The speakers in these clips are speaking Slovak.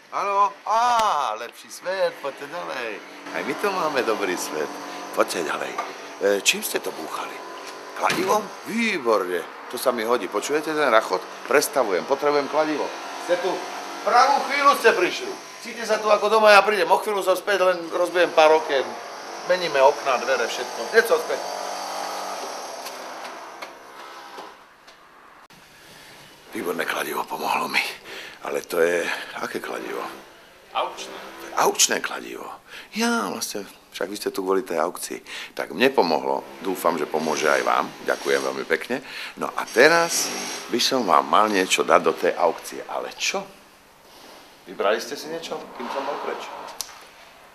Áno, lepší svet, poďte ďalej. Aj my to máme dobrý svet. Poďte ďalej. Čím ste to búchali? Kladivom? Výborne. To sa mi hodí. Počujete ten rachot? Prestavujem, potrebujem kladivo. Ste tu? Pravú chvíľu ste prišli. Cíte sa tu ako doma, ja prídem. O chvíľu som späť, len rozbijem pár okien. Meníme okná, dvere, všetko. Hneď som späť. Výborné kladivo, pomohlo mi. Ale to je... aké kladivo? Aukčné. Aukčné kladivo. Ja, vlastne, však vy ste tu kvôli tej aukcii. Tak mne pomohlo. Dúfam, že pomôže aj vám. Ďakujem veľmi pekne. No a teraz by som vám mal niečo dať do tej aukcie. Ale čo? Vybrali ste si niečo, kým som bol preč?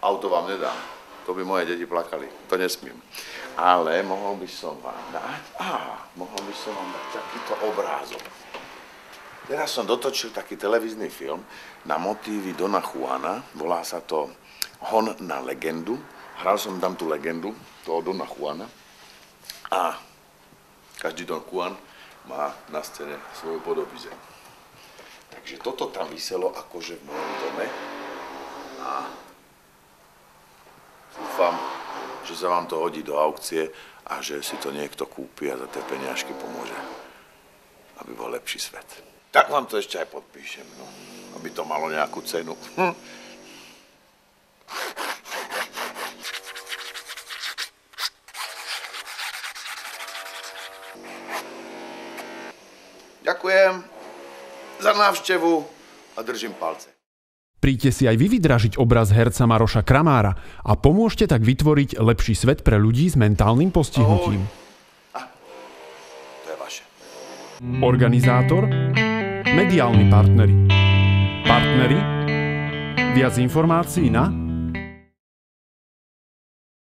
Auto vám nedám. To by moje deti plakali. To nesmiem. Ale mohol by som vám dať... mohol by som vám dať takýto obrázok. Teraz som dotočil taký televízny film na motívy Dona Juana. Volá sa to Hon na legendu. Hral som tam tú legendu, toho Dona Juana. A každý Don Juan má na scéne svoju podobizeň. Takže toto tam viselo akože v mojom dome. A dúfam, že sa vám to hodí do aukcie a že si to niekto kúpi a za tie peniažky pomôže, aby bol lepší svet. Tak vám to ešte aj podpíšem, no, aby to malo nejakú cenu. Ďakujem za návštevu a držím palce. Príďte si aj vy vydražiť obraz herca Maroša Kramára a pomôžte tak vytvoriť lepší svet pre ľudí s mentálnym postihnutím. To je vaše. Organizátor? Mediálni partneri. Partneri? Viac informácií na